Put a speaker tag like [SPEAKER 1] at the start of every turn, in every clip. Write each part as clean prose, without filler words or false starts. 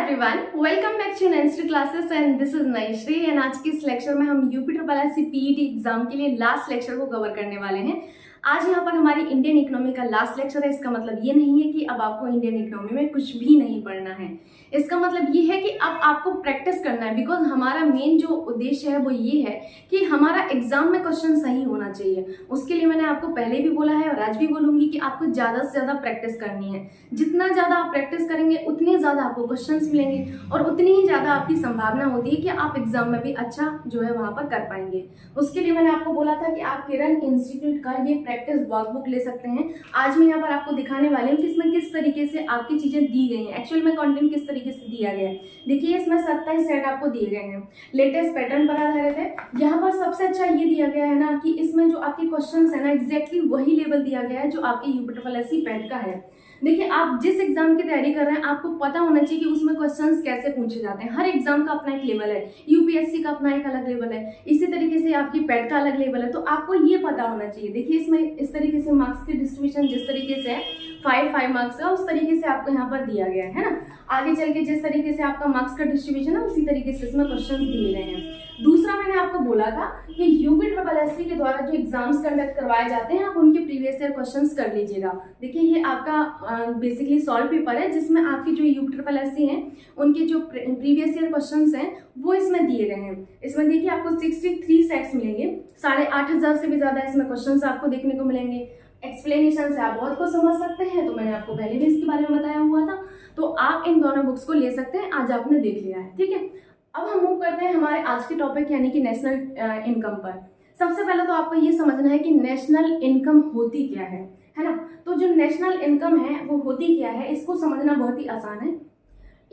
[SPEAKER 1] Everyone, welcome back to next classes and this is Naishri. And आज की इस lecture में हम UP triple SC PET exam के लिए लास्ट लेक्चर को कवर करने वाले हैं। आज यहाँ पर हमारी इंडियन इकोनॉमी का लास्ट लेक्चर है। इसका मतलब ये नहीं है कि अब आपको इंडियन इकोनॉमी में कुछ भी नहीं पढ़ना है। इसका मतलब ये है कि अब आपको प्रैक्टिस करना है, बिकॉज हमारा मेन जो उद्देश्य है वो ये है कि हमारा एग्जाम में क्वेश्चन सही होना चाहिए। उसके लिए मैंने आपको पहले भी बोला है और आज भी बोलूंगी कि आपको ज़्यादा से ज़्यादा प्रैक्टिस करनी है। जितना ज़्यादा आप प्रैक्टिस करेंगे उतने ज़्यादा आपको क्वेश्चन मिलेंगे और उतनी ही ज़्यादा आपकी संभावना होती है कि आप एग्जाम में भी अच्छा जो है वहाँ पर कर पाएंगे। उसके लिए मैंने आपको बोला था कि आप किरण इंस्टीट्यूट का ये प्रैक्टिस वर्कबुक ले सकते हैं। आज मैं यहाँ पर आपको दिखाने वाली हूँ कि इसमें किस तरीके से आपकी चीज़ें दी गई हैं, एक्चुअल में कंटेंट किस तरीके से दिया गया है। देखिए, इसमें 27 सेट आपको दिए गए हैं, लेटेस्ट पैटर्न पर आधारित है। यहाँ पर सबसे अच्छा ये दिया गया है ना कि इसमें जो आपके क्वेश्चंस है ना एग्जैक्टली वही लेवल दिया गया है जो आपके यूपी ट्रिपल एससी पैट का है। देखिए, आप जिस एग्जाम की तैयारी कर रहे हैं आपको पता होना चाहिए कि उसमें क्वेश्चंस कैसे पूछे जाते हैं। हर एग्जाम का अपना एक लेवल है, यूपीएससी का अपना एक अलग लेवल है, इसी तरीके से आपकी पैट का अलग लेवल है, तो आपको ये पता होना चाहिए। देखिए, इसमें इस तरीके से मार्क्स की डिस्ट्रीब्यूशन जिस तरीके से है 5 मार्क्स का उस तरीके से आपको यहाँ पर दिया गया है ना। आगे चल के जिस तरीके से आपका मार्क्स का डिस्ट्रीब्यूशन है उसी तरीके से इसमें क्वेश्चन दिए गए हैं। दूसरा, मैंने आपको बोला था कि यूपी ट्रिपल एससी के द्वारा जो एग्जाम्स कंडक्ट करवाए जाते हैं आप उनके प्रीवियस ईयर क्वेश्चंस कर लीजिएगा। देखिए, ये आपका बेसिकली सॉल्व पेपर है जिसमें आपकी जो यूपी ट्रिपल एससी हैं उनके जो प्रीवियस ईयर क्वेश्चंस हैं वो इसमें दिए गए हैं। इसमें देखिए आपको 63 सेट्स मिलेंगे, 8,500 से भी ज्यादा इसमें क्वेश्चन आपको देखने को मिलेंगे। एक्सप्लेनेशन से आप बहुत कुछ समझ सकते हैं, तो मैंने आपको पहले भी इसके बारे में बताया हुआ था, तो आप इन दोनों बुक्स को ले सकते हैं। आज आपने देख लिया है, ठीक है। अब हम मूव करते हैं हमारे आज के टॉपिक यानी कि नेशनल इनकम पर। सबसे पहले तो आपको ये समझना है कि नेशनल इनकम होती क्या है ना। तो जो नेशनल इनकम है वो होती क्या है, इसको समझना बहुत ही आसान है।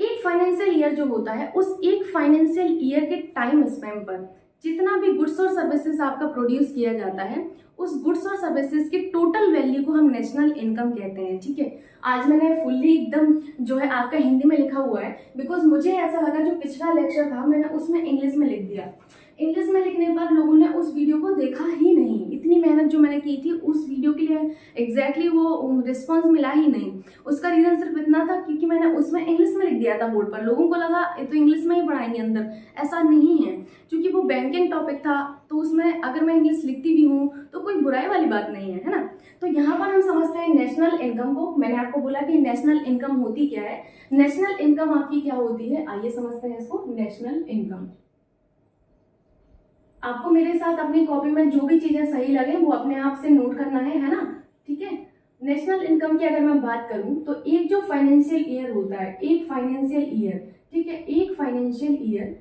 [SPEAKER 1] एक फाइनेंशियल ईयर जो होता है उस एक फाइनेंशियल ईयर के टाइम स्पैन पर जितना भी गुड्स और सर्विसेज आपका प्रोड्यूस किया जाता है उस गुड्स और सर्विसेज की टोटल वैल्यू को हम नेशनल इनकम कहते हैं, ठीक है। आज मैंने फुल्ली एकदम जो है आपका हिंदी में लिखा हुआ है, बिकॉज मुझे ऐसा लगा जो पिछला लेक्चर था मैंने उसमें इंग्लिश में लिख दिया। इंग्लिश में लिखने पर लोगों ने उस वीडियो को देखा ही नहीं। इतनी मेहनत जो मैंने की थी उस वीडियो के लिए एग्जैक्टली वो रिस्पॉन्स मिला ही नहीं। उसका रीजन सिर्फ इतना था क्योंकि मैंने उसमें इंग्लिश में लिख दिया था बोर्ड पर। लोगों को लगा ये तो इंग्लिश में ही पढ़ाएंगे अंदर, ऐसा नहीं है। क्योंकि वो बैंकिंग टॉपिक था तो उसमें अगर मैं इंग्लिश लिखती भी हूँ तो कोई बुराई वाली बात नहीं है ना। तो यहाँ पर हम समझते हैं नेशनल इनकम को। मैंने आपको बोला कि नेशनल इनकम होती क्या है। नेशनल इनकम आपकी क्या होती है, आइए समझते हैं इसको। नेशनल इनकम, आपको मेरे साथ अपनी कॉपी में जो भी चीजें सही लगे वो अपने आप से नोट करना है ना, ठीक है। नेशनल इनकम की अगर मैं बात करूं तो एक जो फाइनेंशियल ईयर होता है, एक फाइनेंशियल ईयर, ठीक है, एक फाइनेंशियल ईयर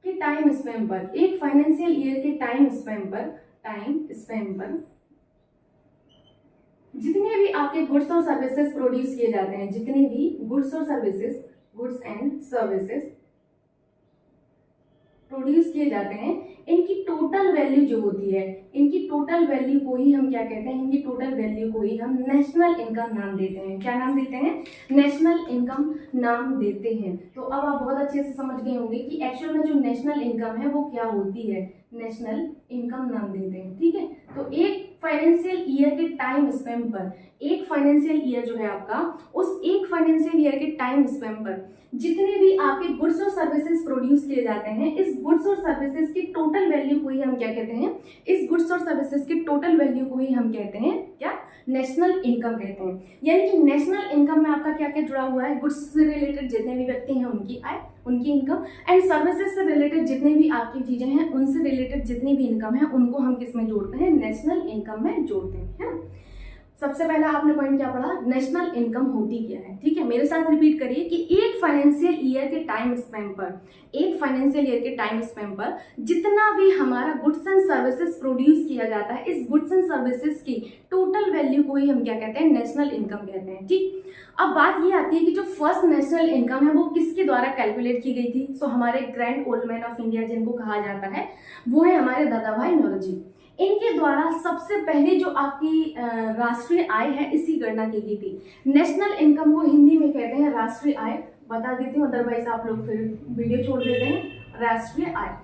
[SPEAKER 1] के टाइम स्पैन पर, एक फाइनेंशियल ईयर के टाइम स्पैन पर जितने भी आपके गुड्स और सर्विसेज प्रोड्यूस किए जाते हैं, जितने भी गुड्स एंड सर्विसेज प्रोड्यूस किए जाते हैं, इनकी टोटल वैल्यू जो होती है, इनकी टोटल वैल्यू को ही हम क्या कहते हैं, इनकी टोटल वैल्यू को ही हम नेशनल इनकम नाम देते हैं। क्या नाम देते हैं? नेशनल इनकम नाम देते हैं। तो अब आप बहुत अच्छे से समझ गए होंगे कि एक्चुअल में जो नेशनल इनकम है वो क्या होती है। नेशनल इनकम नाम देते हैं, ठीक है। तो एक फाइनेंशियल ईयर के टाइम स्पैन पर, एक फाइनेंशियल ईयर जो है आपका, उस एक फाइनेंशियल ईयर के टाइम स्पैन पर जितने भी आपके गुड्स और सर्विसेज प्रोड्यूस किए जाते हैं, इस गुड्स और सर्विसेज की टोटल वैल्यू को ही हम क्या कहते हैं, इस गुड्स और सर्विसेज की टोटल वैल्यू को ही हम कहते हैं क्या, नेशनल इनकम कहते हैं। यानी कि नेशनल इनकम में आपका क्या क्या जुड़ा हुआ है, गुड्स से रिलेटेड जितने भी व्यक्ति हैं उनकी आय, उनकी इनकम, एंड सर्विसेज से रिलेटेड जितने भी आपकी चीजें हैं उनसे रिलेटेड जितनी भी इनकम है उनको हम किस में जोड़ते हैं, नेशनल इनकम में जोड़ते हैं, है ना। सबसे पहला आपने पॉइंट क्या पढ़ा, नेशनल इनकम होती क्या है, ठीक है। मेरे साथ रिपीट करिए कि एक फाइनेंशियल ईयर के टाइम स्पैन पर, एक फाइनेंशियल ईयर के टाइम स्पैन पर जितना भी हमारा गुड्स एंड सर्विसेज प्रोड्यूस किया जाता है, इस गुड्स एंड सर्विसेज की टोटल वैल्यू को ही हम क्या कहते हैं, नेशनल इनकम कहते हैं, ठीक। अब बात ये आती है कि जो फर्स्ट नेशनल इनकम है वो किसके द्वारा कैलकुलेट की गई थी। सो हमारे grand old man of India जिनको कहा जाता है वो है हमारे दादा भाई नौरोजी। इनके द्वारा सबसे पहले जो आपकी राष्ट्रीय आय है इसी गणना की गई थी। नेशनल इनकम को हिंदी में कहते हैं राष्ट्रीय आय, बता देती हूँ अदरवाइज आप लोग फिर वीडियो छोड़ देते हैं। राष्ट्रीय आय,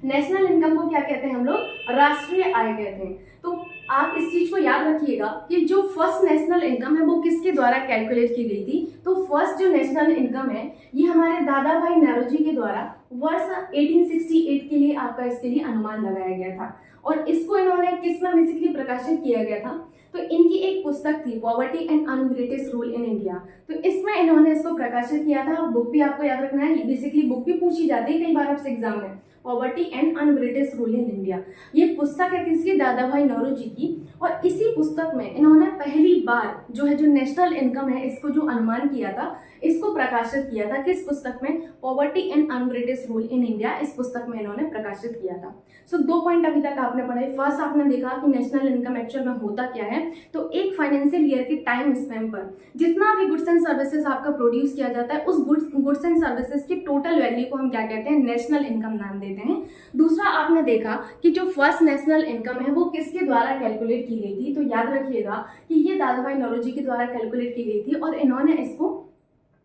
[SPEAKER 1] नेशनल इनकम को क्या कहते हैं हम लोग, राष्ट्रीय आय कहते हैं। तो आप इस चीज को याद रखिएगा कि जो फर्स्ट नेशनल इनकम है वो किसके द्वारा कैलकुलेट की गई थी। तो फर्स्ट जो नेशनल इनकम है ये हमारे दादा भाई नौरोजी के द्वारा वर्ष 1868 के लिए आपका इसके लिए अनुमान लगाया गया था। और इसको इन्होंने किस में बेसिकली प्रकाशित किया गया था, तो इनकी एक पुस्तक थी poverty and ungreatest rule in India, तो इसमें इन्होंने इसको प्रकाशित किया था। बुक भी आपको याद रखना है, बेसिकली बुक भी पूछी जाती है कई बार आपसे एग्जाम में, poverty and ungreatest rule in India. ये पुस्तक है किसकी, दादा भाई नौरोजी की। और इसी पुस्तक में इन्होंने पहली बार जो है जो नेशनल इनकम है इसको जो अनुमान किया था इसको प्रकाशित किया था। किस पुस्तक में, poverty and ungreatest rule in India, इस पुस्तक में इन्होंने प्रकाशित किया था। सो 2 पॉइंट अभी तक आपने पढ़े। फर्स्ट आपने देखा कि नेशनल इनकम एक्चुअल में होता क्या है, तो एक फाइनेंशियल ईयर के टाइम स्पैन पर जितना भी गुड्स एंड सर्विसेज आपका प्रोड्यूस किया जाता है उस गुड्स एंड सर्विसेज की टोटल वैल्यू को हम क्या कहते हैं, नेशनल इनकम नाम देते हैं। दूसरा आपने देखा कि जो फर्स्ट नेशनल इनकम है वो किसके द्वारा कैलकुलेट की गई थी, तो याद रखिएगा कि ये दादा भाई नौरोजी के द्वारा कैलकुलेट की गई थी। और इन्होंने इसको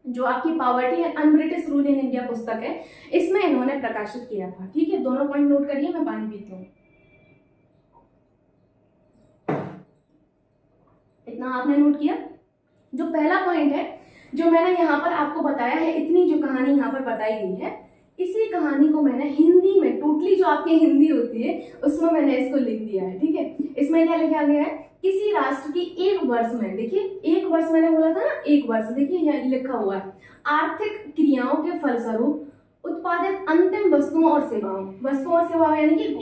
[SPEAKER 1] जो आपकी poverty and ungreatest rule in India पुस्तक है इसमें इन्होंने प्रकाशित किया था। ठीक है, दोनों पॉइंट नोट करिए, मैं पानी पीती हूँ। इतना आपने नोट किया। जो पहला पॉइंट है जो मैंने यहाँ पर आपको बताया है, इतनी जो कहानी यहाँ पर बताई गई है, इसी कहानी को मैंने हिंदी में, टोटली जो आपकी हिंदी होती है उसमें मैंने इसको लिख दिया है। ठीक है, इसमें क्या लिखा गया है, किसी राष्ट्र की एक वर्ष में, देखिए एक वर्ष मैंने बोला था ना, एक वर्ष, देखिए यहाँ लिखा हुआ है, आर्थिक क्रियाओं के फलस्वरूप उत्पादित अंतिम वस्तुओं और सेवाओं यानी कि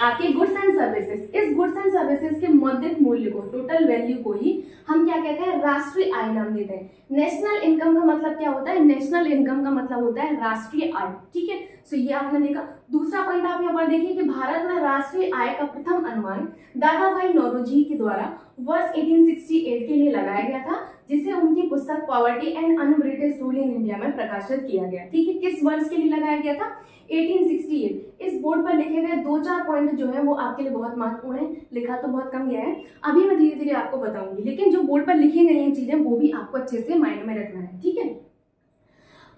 [SPEAKER 1] आपके गुड्स एंड सर्विसेज, इस गुड्स एंड सर्विसेज के मौद्रिक मूल्य को, टोटल वैल्यू को ही हम क्या कहते हैं, राष्ट्रीय आय नाम देते हैं। नेशनल इनकम का मतलब क्या होता है, नेशनल इनकम का मतलब होता है राष्ट्रीय आय। ठीक है, सो ये आपने देखा। दूसरा पॉइंट आप यहाँ पर देखिए कि भारत में राष्ट्रीय आय का प्रथम अनुमान दादा भाई नौरोजी के द्वारा वर्ष 1868 के लिए लगाया गया था, जिसे उनकी पुस्तक poverty and ungreatest rule in India में प्रकाशित किया गया। ठीक है, किस वर्ष के लिए लगाया गया था, 1868। इस बोर्ड पर लिखे गए 2-4 पॉइंट जो है वो आपके लिए बहुत महत्वपूर्ण है, लिखा तो बहुत कम गया है, अभी मैं धीरे धीरे आपको बताऊंगी, लेकिन जो बोर्ड पर लिखी गई हैं चीजें वो भी आपको अच्छे से माइंड में रखना है। ठीक है,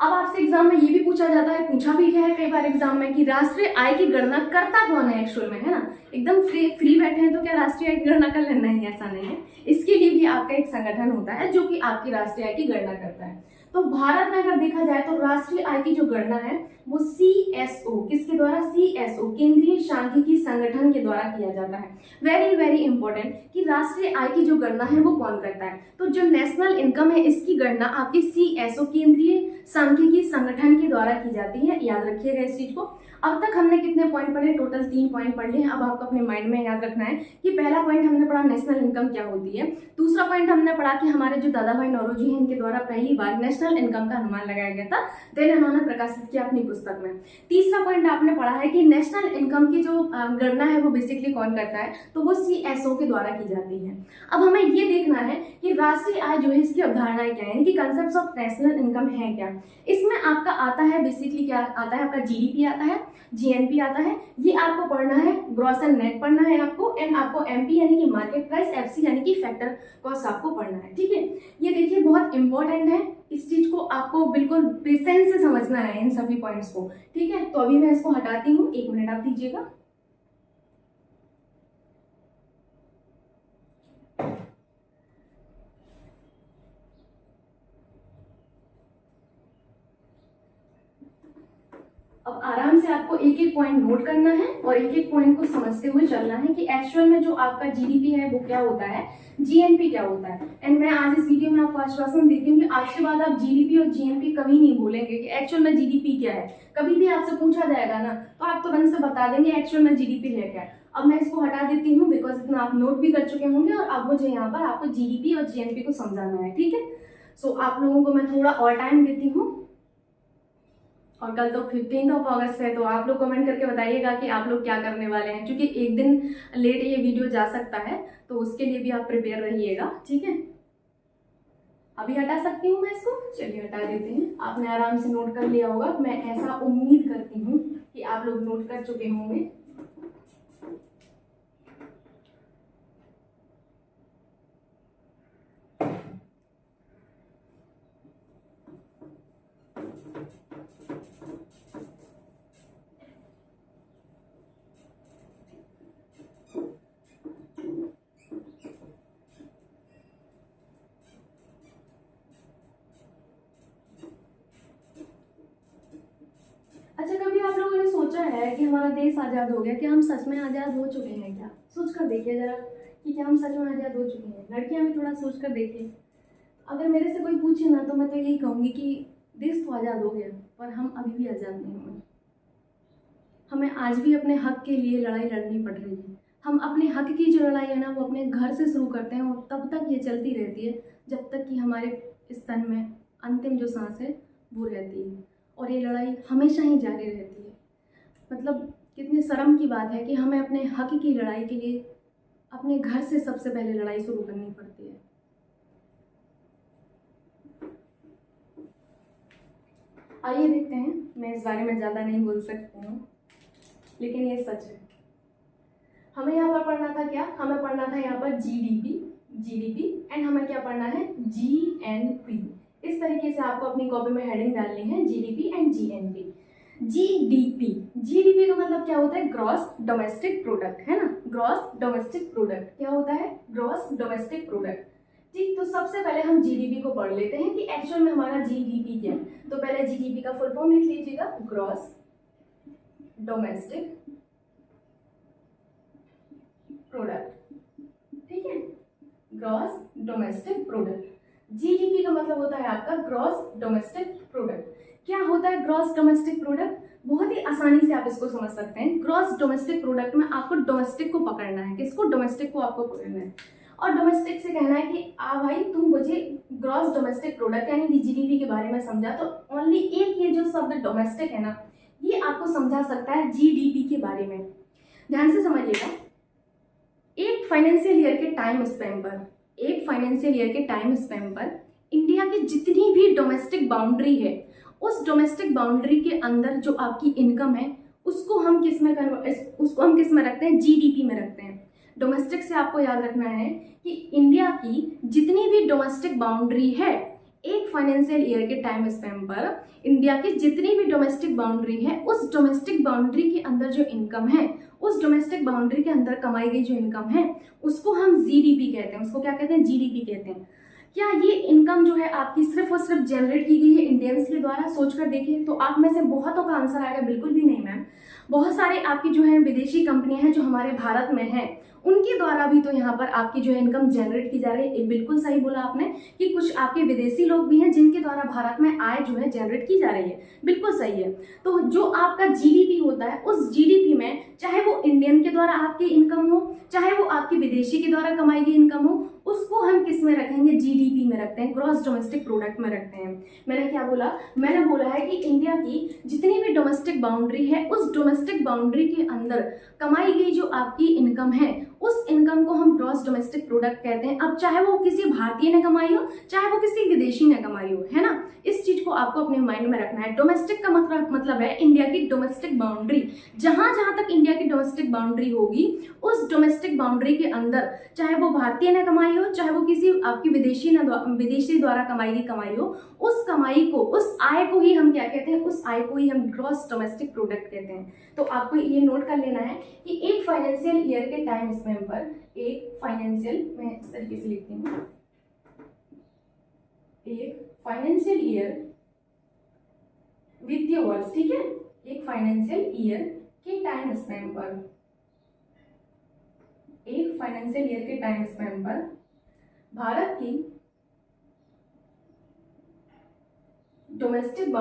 [SPEAKER 1] अब आपसे एग्जाम में ये भी पूछा जाता है, पूछा भी है कई बार एग्जाम में कि राष्ट्रीय आय की गणना करता कौन है एक्चुअल में, है ना, एकदम फ्री बैठे हैं तो क्या राष्ट्रीय आय की गणना कर लेना है, ऐसा नहीं है। इसके लिए भी आपका एक संगठन होता है जो कि आपकी राष्ट्रीय आय की गणना करता है। तो भारत में अगर देखा जाए तो राष्ट्रीय आय की जो गणना है वो CSO, किसके द्वारा, CSO, केंद्रीय सांख्यिकी संगठन के द्वारा किया जाता है। वेरी वेरी इंपॉर्टेंट कि राष्ट्रीय आय की जो गणना है वो कौन करता है, तो जो नेशनल इनकम है इसकी गणना आपकी CSO, केंद्रीय सांख्यिकी संगठन के द्वारा की जाती है। याद रखिएगा इस चीज को। अब तक हमने कितने पॉइंट पढ़े, टोटल 3 पॉइंट पढ़ लिए। अब आपको अपने माइंड में याद रखना है कि पहला पॉइंट हमने पढ़ा नेशनल इनकम क्या होती है, दूसरा पॉइंट हमने पढ़ा कि हमारे जो दादा भाई नौरोजी हैं इनके द्वारा पहली बार नेशनल इनकम का अनुमान लगाया गया था, देन इन्होंने प्रकाशित किया अपनी पुस्तक में। तीसरा पॉइंट आपने पढ़ा है कि नेशनल इनकम की जो गणना है वो बेसिकली कौन करता है, तो वो CSO के द्वारा की जाती है। अब हमें ये देखना है कि राष्ट्रीय आय जो है इसकी अवधारणाएं क्या है, यानी कि कंसेप्ट ऑफ नेशनल इनकम है क्या। इसमें आपका आता है बेसिकली क्या आता है, आपका GDP आता है, GNP आता है, ये आपको पढ़ना है, ग्रॉस एंड नेट पढ़ना है आपको, एंड आपको MP यानी कि मार्केट प्राइस, FC यानी कि फैक्टर कॉस्ट आपको पढ़ना है। ठीक है, ये देखिए बहुत इंपॉर्टेंट है, इस चीज को आपको बिल्कुल पेशेंस से समझना है इन सभी पॉइंट्स को। ठीक है, तो अभी मैं इसको हटाती हूँ, 1 मिनट आप दीजिएगा। अब आराम से आपको एक एक पॉइंट नोट करना है और एक एक पॉइंट को समझते हुए चलना है कि एक्चुअल में जो आपका GDP है वो क्या होता है, GNP क्या होता है। एंड मैं आज इस वीडियो में आपको आश्वासन देती हूँ कि आज के बाद आप GDP और GNP कभी नहीं भूलेंगे कि एक्चुअल में GDP क्या है। कभी भी आपसे पूछा जाएगा ना तो आप तुरंत से बता देंगे एक्चुअल में GDP है क्या। अब मैं इसको हटा देती हूँ बिकॉज इतना आप नोट भी कर चुके होंगे और अब मुझे यहाँ पर आपको GDP और GNP को समझाना है। ठीक है, सो आप लोगों को मैं थोड़ा और टाइम देती हूँ, और कल तो 15 अगस्त है, तो आप लोग कमेंट करके बताइएगा कि आप लोग क्या करने वाले हैं, क्योंकि एक दिन लेट ये वीडियो जा सकता है, तो उसके लिए भी आप प्रिपेयर रहिएगा। ठीक है, अभी हटा सकती हूँ मैं इसको, चलिए हटा देते हैं। आपने आराम से नोट कर लिया होगा, मैं ऐसा उम्मीद करती हूँ कि आप लोग नोट कर चुके होंगे। है कि हमारा देश आज़ाद हो गया, क्या हम सच में आज़ाद हो चुके हैं? क्या सोच कर देखिए ज़रा कि क्या हम सच में आज़ाद हो चुके हैं? लड़कियां भी थोड़ा सोच कर देखिए। अगर मेरे से कोई पूछे ना तो मैं तो यही कहूँगी कि देश तो आज़ाद हो गया, पर हम अभी भी आज़ाद नहीं हुए। हमें आज भी अपने हक के लिए लड़ाई लड़नी पड़ रही है। हम अपने हक की जो लड़ाई है ना वो अपने घर से शुरू करते हैं, और तब तक ये चलती रहती है जब तक कि हमारे स्तन में अंतिम जो सांस है वो रहती है, और ये लड़ाई हमेशा ही जारी रहती है। मतलब कितनी शर्म की बात है कि हमें अपने हक की लड़ाई के लिए अपने घर से सबसे पहले लड़ाई शुरू करनी पड़ती है। आइए देखते हैं, मैं इस बारे में ज़्यादा नहीं बोल सकती हूँ, लेकिन ये सच है। हमें यहाँ पर पढ़ना था क्या? हमें पढ़ना था यहाँ पर जीडीपी एंड हमें क्या पढ़ना है? जीएनपी। इस तरीके से आपको अपनी कॉपी में हेडिंग डालनी है, जीडीपी एंड जीएनपी। जीडीपी का मतलब क्या होता है? ग्रॉस डोमेस्टिक प्रोडक्ट, है ना? ग्रॉस डोमेस्टिक प्रोडक्ट क्या होता है? Gross domestic product. ठीक, तो सबसे पहले हम जीडीपी को पढ़ लेते हैं कि एक्चुअल में हमारा जीडीपी क्या है। तो पहले जीडीपी का फुल फॉर्म लिख लीजिएगा, ग्रॉस डोमेस्टिक प्रोडक्ट। ठीक है, ग्रॉस डोमेस्टिक प्रोडक्ट। जीडीपी का मतलब होता है आपका ग्रॉस डोमेस्टिक प्रोडक्ट। क्या होता है ग्रॉस डोमेस्टिक प्रोडक्ट? बहुत ही आसानी से आप इसको समझ सकते हैं। ग्रॉस डोमेस्टिक प्रोडक्ट में आपको डोमेस्टिक को पकड़ना है। किसको? डोमेस्टिक को आपको पकड़ना है, और डोमेस्टिक से कहना है कि भाई तुम मुझे ग्रॉस डोमेस्टिक प्रोडक्ट यानी कि जीडीपी के बारे में समझा। तो ओनली एक ये जो शब्द डोमेस्टिक है ना, ये आपको समझा सकता है जीडीपी के बारे में। ध्यान से समझिएगा। एक फाइनेंशियल ईयर के टाइम स्पैन पर इंडिया की जितनी भी डोमेस्टिक बाउंड्री है, उस डोमेस्टिक बाउंड्री के अंदर जो आपकी इनकम है उसको हम किस में रखते हैं? जीडीपी में रखते हैं। डोमेस्टिक से आपको याद रखना है कि इंडिया की जितनी भी डोमेस्टिक बाउंड्री है, एक फाइनेंशियल ईयर के टाइम स्पैन पर इंडिया की जितनी भी डोमेस्टिक बाउंड्री है, उस डोमेस्टिक बाउंड्री के अंदर जो इनकम है, उस डोमेस्टिक बाउंड्री के अंदर कमाई गई जो इनकम है, उसको हम जीडीपी कहते हैं। उसको क्या कहते हैं? जीडीपी कहते हैं। क्या ये इनकम जो है आपकी सिर्फ और सिर्फ जनरेट की गई है इंडियंस के द्वारा? सोचकर देखिए, तो आप में से बहुतों का आंसर आएगा बिल्कुल भी नहीं मैम। बहुत सारे आपकी जो है विदेशी कंपनियां हैं जो हमारे भारत में हैं, उनके द्वारा भी तो यहाँ पर आपकी जो है इनकम जनरेट की जा रही है। बिल्कुल सही बोला आपने कि कुछ आपके विदेशी लोग भी हैं जिनके द्वारा भारत में आय जो है जनरेट की जा रही है। बिल्कुल सही है। तो जो आपका जीडीपी होता है, उस जीडीपी में चाहे वो इंडियन के द्वारा आपकी इनकम हो, चाहे वो आपकी विदेशी के द्वारा कमाई गई इनकम हो, उसको हम किस में रखेंगे? जीडीपी में रखते हैं, ग्रॉस डोमेस्टिक प्रोडक्ट में रखते हैं। मैंने क्या बोला? मैंने बोला है कि इंडिया की जितनी भी डोमेस्टिक बाउंड्री है, उस डोमेस्टिक बाउंड्री के अंदर कमाई गई जो आपकी इनकम है, उस इनकम को हम ग्रॉस डोमेस्टिक प्रोडक्ट कहते हैं। अब चाहे वो किसी भारतीय ने कमाई हो, चाहे वो किसी विदेशी ने कमाई हो, है ना? इस चीज को आपको अपने माइंड में रखना है। डोमेस्टिक का मतलब है इंडिया की डोमेस्टिक बाउंड्री। जहां जहां तक इंडिया की डोमेस्टिक बाउंड्री होगी, उस डोमेस्टिक बाउंड्री के अंदर चाहे वो भारतीय ने कमाई हो, चाहे वो किसी आपकी विदेशी द्वारा कमाई गई कमाई हो, उस कमाई को, उस आय को ही हम क्या कहते हैं? उस आय को ही हम ग्रॉस डोमेस्टिक प्रोडक्ट कहते हैं। तो आपको ये नोट कर लेना है कि एक फाइनेंशियल ईयर के टाइम स्पैन पर, एक फाइनेंशियल, मैं इस तरीके से लिखती हूँ, एक फाइनेंशियल ईयर, वित्तीय वर्ष, ठीक है, एक फाइनेंशियल ईयर के टाइम स्पैन पर, एक फाइनेंशियल ईयर के टाइम स्पैन पर भारत की डोमेस्टिक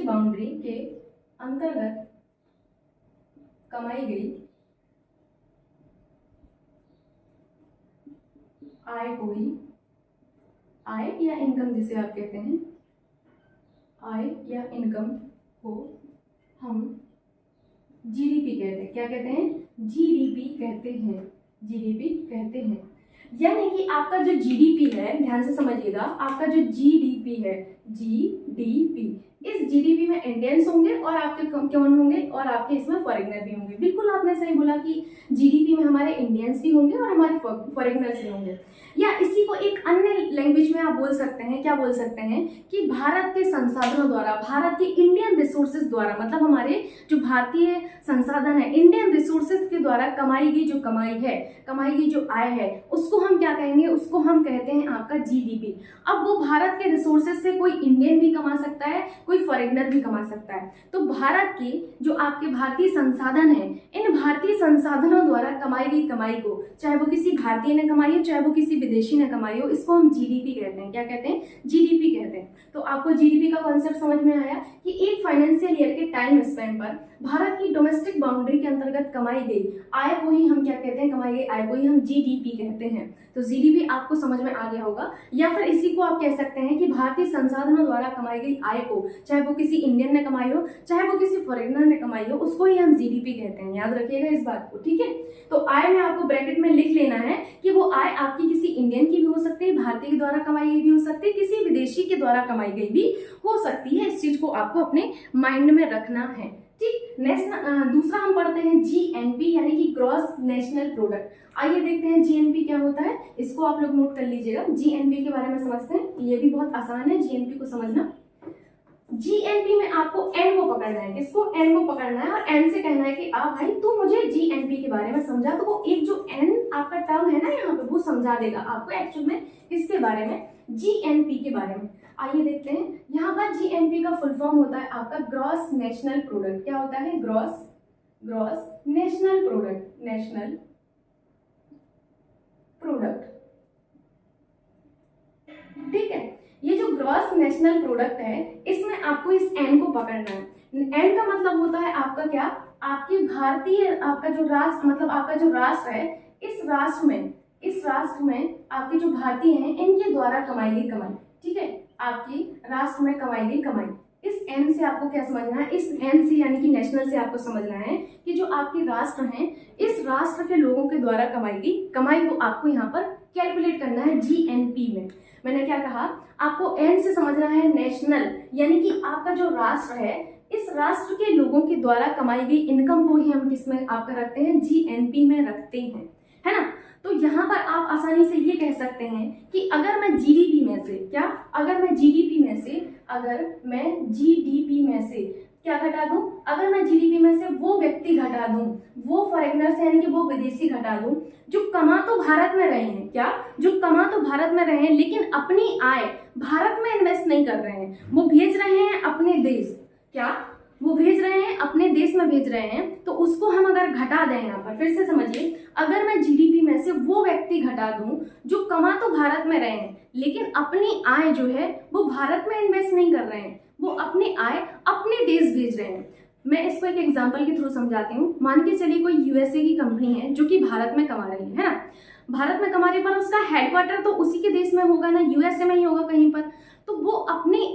[SPEAKER 1] बाउंड्री के अंतर्गत कमाई गई आय को ही, आय या इनकम जिसे आप कहते हैं, आय या इनकम को हम जीडीपी कहते हैं। क्या कहते हैं? जीडीपी कहते हैं, जीडीपी कहते हैं। यानी कि आपका जो जीडीपी है, ध्यान से समझिएगा, आपका जो जीडीपी है जीडीपी। इस जीडीपी में इंडियंस होंगे और आपके कौन होंगे, और आपके इसमें फॉरेनर भी होंगे। बिल्कुल आपने सही बोला कि जीडीपी में हमारे इंडियंस भी होंगे और हमारे फॉरेनर्स भी होंगे। या इसी को एक अन्य लैंग्वेज में आप बोल सकते हैं, क्या बोल सकते हैं कि भारत के संसाधनों द्वारा, भारत के इंडियन रिसोर्सेज द्वारा, मतलब हमारे जो भारतीय संसाधन है, इंडियन रिसोर्सेज के द्वारा कमाई गई जो कमाई है, कमाई गई जो आय है, उसको हम क्या कहेंगे, उसको हम कहते हैं आपका जीडीपी। अब वो भारत के रिसोर्सेज से कोई इंडियन भी कमा सकता है, कोई फॉरेनर भी कमा सकता है। तो भारत के जो आपके भारतीय संसाधन है, इन भारतीय संसाधनों द्वारा कमाई गई कमाई को, चाहे वो किसी भारतीय ने कमाई हो, चाहे वो किसी विदेशी ने कमाई हो, इसको हम जीडीपी कहते हैं। क्या कहते हैं? जीडीपी कहते हैं। तो आपको जीडीपी का कॉन्सेप्ट समझ में आया कि एक फाइनेंशियल ईयर के टाइम स्पेन पर भारत की डोमेस्टिक बाउंड्री के अंतर्गत कमाई गई आय को ही हम क्या कहते हैं, कमाई गई आय को ही हम जीडीपी कहते हैं। तो जीडीपी आपको समझ में आ गया होगा। या फिर इसी को आप कह सकते हैं कि भारतीय संसाधनों द्वारा कमाई गई आय को, चाहे वो किसी इंडियन ने कमाई हो, चाहे वो किसी फॉरेनर ने कमाई हो, उसको ही हम जीडीपी कहते हैं। याद रखिएगा इस बात को, ठीक है। तो आय में आपको ब्रैकेट में लिख लेना है कि वो आय आपकी किसी इंडियन की भी हो सकती है, भारतीय के द्वारा कमाई गई भी हो सकती है, किसी विदेशी के द्वारा कमाई गई भी हो सकती है। इस चीज को आपको अपने माइंड में रखना है, ठीक। दूसरा हम पढ़ते हैं जीएनपी, यानी कि ग्रॉस नेशनल प्रोडक्ट। आइए देखते हैं जीएनपी क्या होता है, इसको आप लोग नोट कर लीजिएगा। जीएनपी के बारे में समझते हैं, ये भी बहुत आसान है जीएनपी को समझना। जीएनपी में आपको एन को पकड़ना है, किसको? एन को पकड़ना है, और एन से कहना है कि आप भाई तू मुझे जीएनपी के बारे में समझा। तो वो एक जो एन आपका टर्म है ना यहाँ पे, वो समझा देगा आपको एक्चुअल में इसके बारे में, जीएनपी के बारे में। आइए देखते हैं, यहाँ पर जीएनपी का फुल फॉर्म होता है आपका ग्रॉस नेशनल प्रोडक्ट। क्या होता है? Gross national product, national product, ठीक है। ये जो ग्रॉस नेशनल प्रोडक्ट है, इसमें आपको इस एन को पकड़ना है। एन का मतलब होता है आपका क्या? आपकी भारतीय, आपका जो राष्ट्र, मतलब आपका जो राष्ट्र है, इस राष्ट्र में आपके जो भारतीय हैं, इनके द्वारा कमाई गई कमाई, ठीक है। आपकी राष्ट्र में कमाई गई कमाई, इस एन से आपको क्या समझना है? इस एन से यानी कि नेशनल से आपको समझना है कि जो आपके राष्ट्र हैं, इस राष्ट्र के लोगों के द्वारा कमाई गई कमाई को आपको यहाँ पर कैलकुलेट करना है जीएनपी में। मैंने क्या कहा? आपको एन से समझना है नेशनल, यानी कि आपका जो राष्ट्र है, इस राष्ट्र के लोगों के द्वारा कमाई गई इनकम को ही हम किसमें आपका रखते हैं? जीएनपी में रखते हैं, है ना। तो यहाँ पर आप आसानी से ये कह सकते हैं कि अगर मैं जीडीपी में से अगर मैं जीडीपी में से क्या घटा दूं? अगर मैं जीडीपी में से वो व्यक्ति घटा दूं, वो फॉरेनर्स यानी कि वो विदेशी घटा दूं, जो कमा तो भारत में रहे हैं, जो कमा तो भारत में रहे हैं, लेकिन अपनी आय भारत में इन्वेस्ट नहीं कर रहे हैं, वो भेज रहे हैं अपने देश, वो भेज रहे हैं अपने देश में भेज रहे हैं। तो उसको हम अगर घटा दें, यहाँ पर फिर से समझिए, अगर मैं जीडीपी में से वो व्यक्ति घटा दूं जो कमा तो भारत में रहे हैं, लेकिन अपनी आय जो है वो भारत में इन्वेस्ट नहीं कर रहे हैं, वो अपनी आय अपने देश भेज रहे हैं। मैं इसको एक एग्जांपल के थ्रू समझाती हूँ। मान के चलिए कोई यूएसए की कंपनी है जो कि भारत में कमा रही है ना। भारत में कमाने पर उसका हेडक्वार्टर तो उसी के देश में होगा ना, यूएसए में ही होगा कहीं पर। तो वो अपनी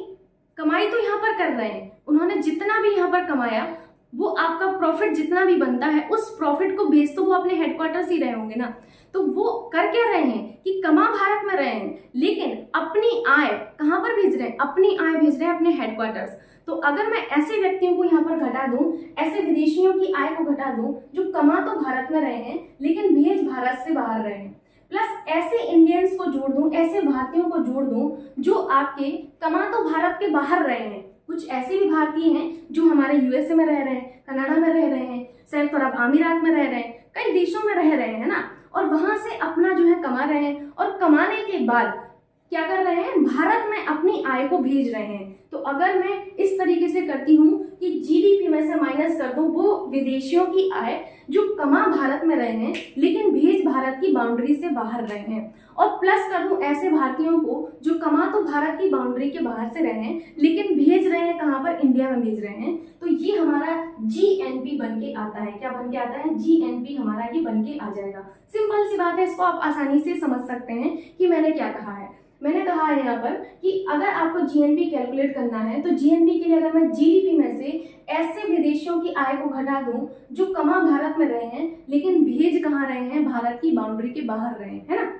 [SPEAKER 1] कमाई तो यहाँ पर कर रहे हैं, उन्होंने जितना भी यहाँ पर कमाया, वो आपका प्रॉफिट जितना भी बनता है, उस प्रॉफिट को भेज तो वो अपने हेडक्वार्टर से ही रहे होंगे ना। तो वो कर क्या रहे हैं कि कमा भारत में रहे हैं, लेकिन अपनी आय कहाँ पर भेज रहे हैं? अपनी आय भेज रहे हैं अपने हेडक्वार्टर्स। तो अगर मैं ऐसे व्यक्तियों को यहाँ पर घटा दूं, ऐसे विदेशियों की आय को घटा दूं जो कमा तो भारत में रहे हैं लेकिन भेज भारत से बाहर रहे हैं, प्लस ऐसे इंडियंस को जोड़ दूं, ऐसे भारतीयों को जोड़ दूं जो आपके कमा तो भारत के बाहर रहे हैं। कुछ ऐसे भी भारतीय हैं जो हमारे यूएसए में रह रहे हैं, कनाडा में रह रहे हैं, संयुक्त अरब अमीरात में रह रहे हैं, कई देशों में रह रहे हैं ना, और वहां से अपना जो है कमा रहे हैं, और कमाने के बाद क्या कर रहे हैं? भारत में अपनी आय को भेज रहे हैं। तो अगर मैं इस तरीके से करती हूँ कि जीडीपी में से माइनस कर दूं वो विदेशियों की आय जो कमा भारत में रहे हैं लेकिन भेज भारत की बाउंड्री से बाहर रहे हैं, और प्लस कर दूं ऐसे भारतीयों को जो कमा तो भारत की बाउंड्री के बाहर से रहे हैं लेकिन भेज रहे हैं कहाँ पर? इंडिया में भेज रहे हैं। तो ये हमारा जीएनपी बन के आता है। क्या बन के आता है? जीएनपी हमारा ये बन के आ जाएगा। सिंपल सी बात है, इसको आप आसानी से समझ सकते हैं कि मैंने क्या कहा है। मैंने कहा है यहाँ पर कि अगर आपको जीएनपी कैलकुलेट करना है तो जीएनपी के लिए अगर मैं जीडीपी में से ऐसे विदेशियों की आय को घटा दूं जो कमा भारत में रहे हैं लेकिन भेज कहाँ रहे हैं? भारत की बाउंड्री के बाहर रहे हैं, है ना।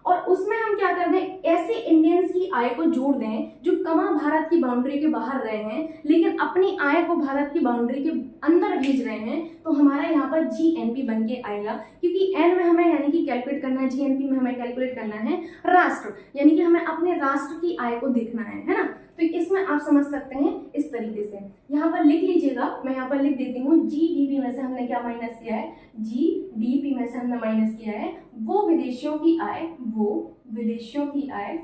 [SPEAKER 1] और उसमें हम क्या कर दें, ऐसे इंडियंस की आय को जोड़ दें जो कमा भारत की बाउंड्री के बाहर रहे हैं लेकिन अपनी आय को भारत की बाउंड्री के अंदर भेज रहे हैं, तो हमारा यहाँ पर जीएनपी बन के आएगा। क्योंकि एन में हमें यानी कि कैलकुलेट करना है, जीएनपी में हमें कैलकुलेट करना है राष्ट्र, यानी कि हमें अपने राष्ट्र की आय को देखना है ना। तो इसमें आप समझ सकते हैं इस तरीके से। यहाँ पर लिख लीजिएगा, मैं यहाँ पर लिख देती हूँ, जीडीपी में से हमने क्या माइनस किया है, जीडीपी में से हमने माइनस किया है वो विदेशियों की आय, वो विदेशियों की आय,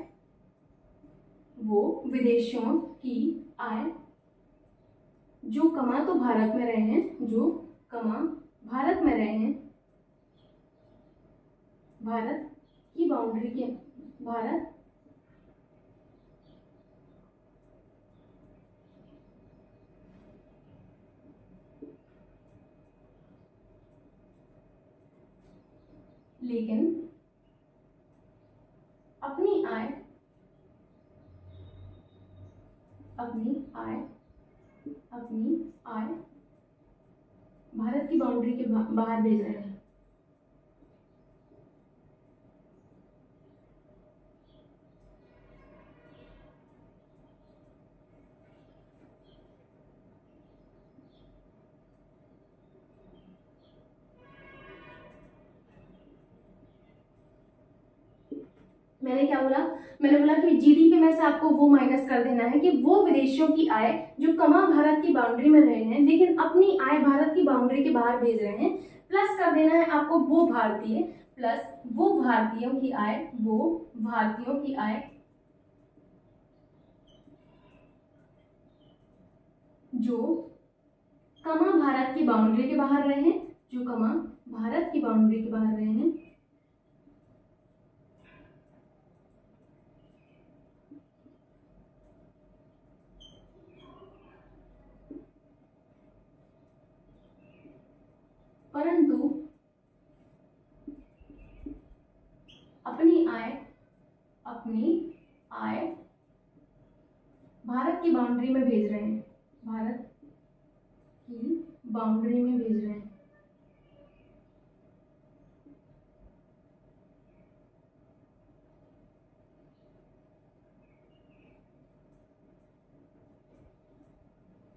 [SPEAKER 1] वो विदेशियों की आय जो कमा तो भारत में रहे हैं, जो कमा भारत में रहे हैं, भारत की बाउंड्री के, भारत लेकिन अपनी आय, अपनी आय, अपनी आय भारत की बाउंड्री के बाहर भेज रहे हैं। मैंने क्या बोला, मैंने बोला कि जीडीपी में से आपको वो माइनस कर देना है कि वो विदेशियों की आय जो कमा भारत की बाउंड्री में रहे हैं लेकिन अपनी आय भारत की बाउंड्री के बाहर भेज रहे हैं, प्लस कर देना है आपको वो भारतीय, प्लस वो भारतीयों की आय, वो भारतीयों की आय जो कमा भारत की बाउंड्री के बाहर रहे हैं, जो कमा भारत की बाउंड्री के बाहर रहे हैं, परंतु अपनी आय, अपनी आय भारत की बाउंड्री में भेज रहे हैं, भारत की बाउंड्री में भेज रहे हैं।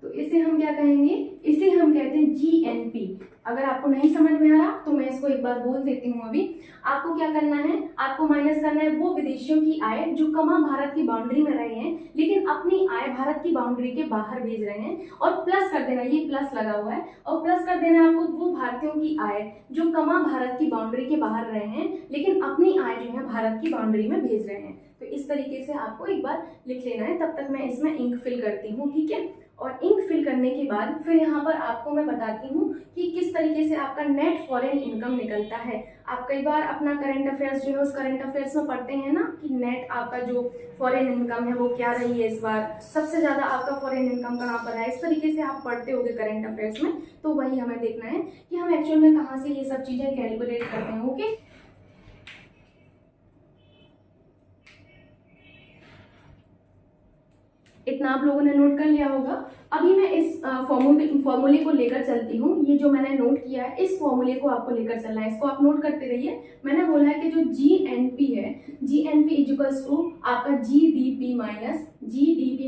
[SPEAKER 1] तो इसे हम क्या कहेंगे, इसे हम कहते हैं जीएनपी। अगर आपको नहीं समझ में आ रहा तो मैं इसको एक बार बोल देती हूँ। अभी आपको क्या करना है, आपको माइनस करना है वो विदेशियों की आय जो कमा भारत की बाउंड्री में रहे हैं लेकिन अपनी आय भारत की बाउंड्री के बाहर भेज रहे हैं, और प्लस कर देना, ये प्लस लगा हुआ है, और प्लस कर देना आपको वो भारतीयों की आय जो कमा भारत की बाउंड्री के बाहर रहे हैं लेकिन अपनी आय जो है भारत की बाउंड्री में भेज रहे हैं। तो इस तरीके से आपको एक बार लिख लेना है। तब तक मैं इसमें इंक फिल करती हूँ, ठीक है। और इंक फिल करने के बाद फिर यहाँ पर आपको मैं बताती हूँ कि किस तरीके से आपका नेट फॉरेन इनकम निकलता है। आप कई बार अपना करंट अफेयर्स जो है उस करंट अफेयर्स में पढ़ते हैं ना कि नेट आपका जो फॉरेन इनकम है वो क्या रही है, इस बार सबसे ज़्यादा आपका फॉरेन इनकम कहाँ पर है, इस तरीके से आप पढ़ते होंगे करंट अफेयर्स में। तो वही हमें देखना है कि हम एक्चुअल में कहाँ से ये सब चीज़ें कैलकुलेट करते हैं। ओके, इतना आप लोगों ने नोट कर लिया होगा। अभी मैं इस फॉर्मूले को लेकर चलती हूँ। ये जो मैंने नोट किया है इस फॉर्मूले को आपको लेकर चलना है, इसको आप नोट करते रहिए। मैंने बोला है कि जो जीएनपी है, जीएनपी इक्वल्स टू आपका जीडीपी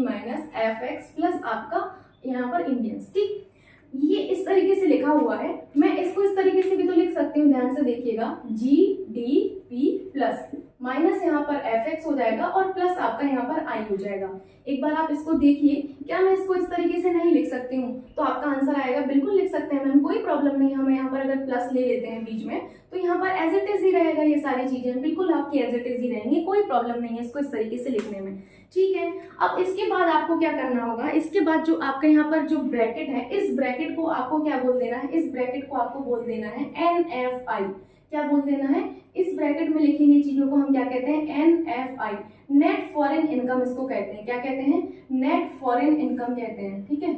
[SPEAKER 1] माइनस एफएक्स प्लस आपका यहाँ पर इंडियंस, ठीक। ये इस तरीके से लिखा हुआ है, मैं इसको इस तरीके से भी तो लिख सकती हूँ, ध्यान से देखिएगा, जीडीपी प्लस माइनस यहाँ पर एफएक्स हो जाएगा और प्लस आपका यहाँ पर आई हो जाएगा। एक बार आप इसको देखिए, क्या मैं इसको इस तरीके से नहीं लिख सकती हूँ? तो आपका आंसर आएगा बिल्कुल लिख सकते हैं मैम, कोई प्रॉब्लम नहीं है। हमें यहाँ पर अगर प्लस ले लेते हैं बीच में तो यहाँ पर एज इट इज ही रहेगा, ये सारी चीजें बिल्कुल आपकी एज इट इज ही रहेंगी, कोई प्रॉब्लम नहीं है इसको इस तरीके से लिखने में, ठीक है। अब इसके बाद आपको क्या करना होगा, इसके बाद जो आपका यहाँ पर जो ब्रैकेट है, इस ब्रैकेट को आपको क्या बोल देना है, इस ब्रैकेट को आपको बोल देना है NFI। क्या बोल देना है, इस ब्रैकेट में लिखेंगे चीजों को हम क्या कहते हैं, NFI, नेट फॉरेन इनकम इसको कहते हैं। क्या कहते हैं, नेट फॉरेन इनकम कहते हैं, ठीक है,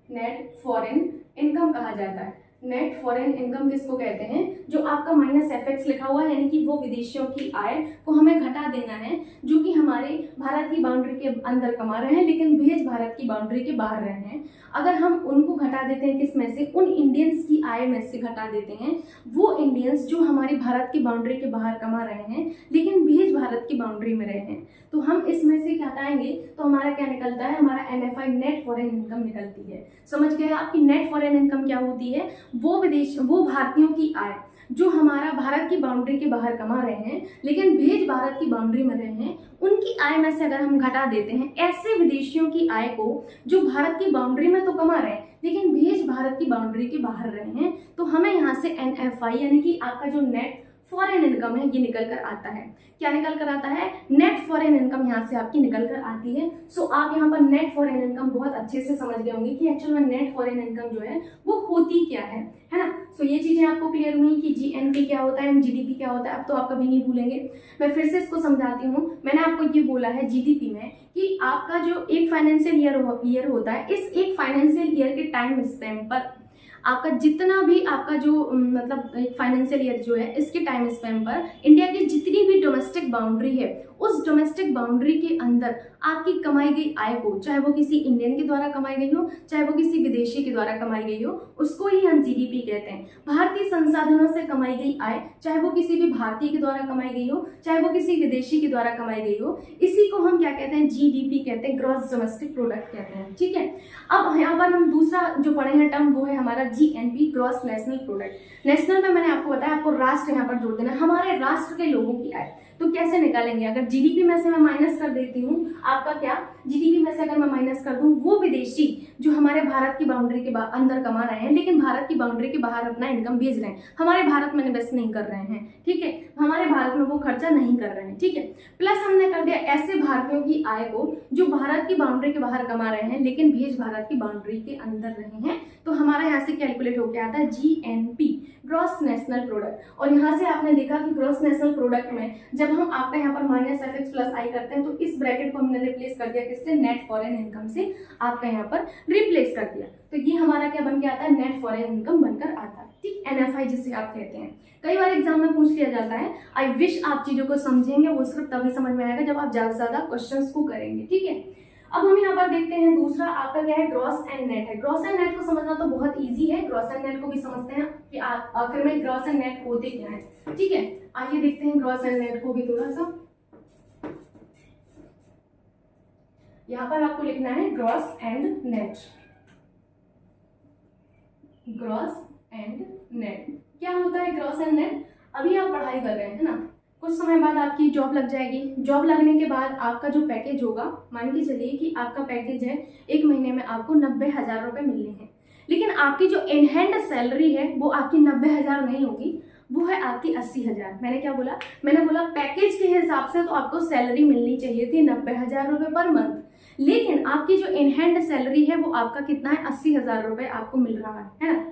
[SPEAKER 1] नेट फॉरेन इनकम कहा जाता है। नेट फॉरेन इनकम किसको कहते हैं? जो आपका माइनस एफएक्स लिखा हुआ है, यानी कि वो विदेशियों की आय को हमें घटा देना है जो कि हमारे भारत की बाउंड्री के अंदर कमा रहे हैं लेकिन भेज भारत की बाउंड्री के बाहर रहे हैं। अगर हम उनको घटा देते हैं किस में से? उन इंडियंस की आय में से घटा देते हैं वो इंडियंस जो हमारी भारत की बाउंड्री के बाहर कमा रहे हैं लेकिन भेज भारत की बाउंड्री में रहे हैं। तो हम इसमें से घटाएंगे तो हमारा क्या निकलता है? हमारा NFI नेट फॉरेन इनकम निकलती है। समझ गए आपकी नेट फॉरेन इनकम क्या होती है? वो भारतीयों की आय जो हमारा भारत की बाउंड्री के बाहर कमा रहे हैं लेकिन भेज भारत की बाउंड्री में रहे हैं, उनकी आय में से अगर हम घटा देते हैं ऐसे विदेशियों की आय को जो भारत की बाउंड्री में तो कमा रहे हैं लेकिन भेज भारत की बाउंड्री के बाहर रहे हैं, तो हमें यहाँ से NFI यानी कि आपका जो नेट फॉरेन इनकम है ये निकल कर आता है। क्या निकल कर आता है? नेट फॉरेन इनकम यहाँ से आपकी निकल कर आती है। सो आप यहाँ पर नेट फॉरेन इनकम बहुत अच्छे से समझ गए होंगे कि एक्चुअल में नेट फॉरेन इनकम जो है वो होती क्या है ना। सो ये चीजें आपको क्लियर हुई कि GNP क्या होता है, GDP क्या होता है। अब तो आप कभी नहीं भूलेंगे। मैं फिर से इसको समझाती हूँ। मैंने आपको ये बोला है GDP में कि आपका जो एक फाइनेंशियल ईयर होता है, इस एक फाइनेंशियल ईयर के टाइम स्पेन पर आपका जितना भी आपका जो मतलब एक फाइनेंशियल ईयर जो है इसके टाइम स्पेन पर इंडिया की जितनी भी डोमेस्टिक बाउंड्री है उस डोमेस्टिक बाउंड्री के अंदर आपकी कमाई गई आय को, चाहे वो किसी इंडियन के द्वारा कमाई गई हो चाहे वो किसी विदेशी के द्वारा कमाई गई हो, उसको ही हम GDP कहते हैं। भारतीय संसाधनों से कमाई गई आय, चाहे वो किसी भी भारतीय के द्वारा कमाई गई हो चाहे वो किसी विदेशी के द्वारा कमाई गई हो, इसी को हम क्या कहते हैं? GDP कहते हैं, ग्रॉस डोमेस्टिक प्रोडक्ट कहते हैं। ठीक है। अब यहाँ पर हम दूसरा जो पढ़े हैं टर्म वो है हमारा GNP, gross national product. National में मैंने आपको बताया आपको राष्ट्र यहाँ पर जोड़ देना है, हमारे राष्ट्र के लोगों की आय। तो कैसे निकालेंगे? अगर GDP में से मैं माइनस कर देती हूँ आपका क्या, GDP में से अगर मैं माइनस कर दूं वो विदेशी जो हमारे भारत की बाउंड्री के अंदर कमा रहे हैं लेकिन भारत की बाउंड्री के बाहर अपना इनकम भेज रहे हैं, हमारे भारत में इन्वेस्ट नहीं कर रहे हैं। ठीक है, हमारे भारत में वो खर्चा नहीं कर रहे हैं। ठीक है। प्लस हमने कर दिया ऐसे भारतीयों की आय को जो भारत की बाउंड्री के बाहर कमा रहे हैं लेकिन भेज भारत की बाउंड्री के अंदर रहे हैं। तो हमारा यहाँ से कैलकुलेट होकर आता है GNP, ग्रॉस नेशनल प्रोडक्ट। और यहाँ से आपने देखा कि ग्रॉस नेशनल प्रोडक्ट में जब हम आपका यहाँ पर माइनस FX प्लस I करते हैं तो इस ब्रैकेट को हमने रिप्लेस कर दिया किससे? नेट फॉरेन इनकम से आपका यहाँ पर रिप्लेस कर दिया। तो ये हमारा क्या बन के आता है? नेट फॉरेन इनकम बनकर आता है। ठीक, NFI जिसे आप कहते हैं। कई बार एग्जाम में पूछ लिया जाता है। आई विश आप चीजों को समझेंगे, वो सिर्फ तभी समझ में आएगा जब आप ज्यादा से ज्यादा क्वेश्चन को करेंगे। ठीक है। अब हम यहाँ पर देखते हैं दूसरा आपका क्या है? ग्रॉस एंड नेट है। ग्रॉस एंड नेट को समझना तो बहुत इजी है, ग्रॉस एंड नेट को भी समझते हैं कि आखिर में ग्रॉस एंड नेट होते क्या है। ठीक है, आइए देखते हैं ग्रॉस एंड नेट को भी थोड़ा सा। यहाँ पर आपको लिखना है gross and net. Gross and net क्या होता है? ग्रॉस एंड नेट अभी आप पढ़ाई कर रहे हैं ना, कुछ समय बाद आपकी जॉब लग जाएगी। जॉब लगने के बाद आपका जो पैकेज होगा, मान के चलिए कि आपका पैकेज है 1 महीने में आपको 90,000 रुपए मिलने हैं, लेकिन आपकी जो इन हैंड सैलरी है वो आपकी 90,000 नहीं होगी, वो है आपकी 80,000। मैंने क्या बोला? मैंने बोला पैकेज के हिसाब से तो आपको सैलरी मिलनी चाहिए थी 90,000 रुपए पर मंथ, लेकिन आपकी जो इन हैंड सैलरी है वो आपका कितना है? 80,000 रुपए आपको मिल रहा है ना।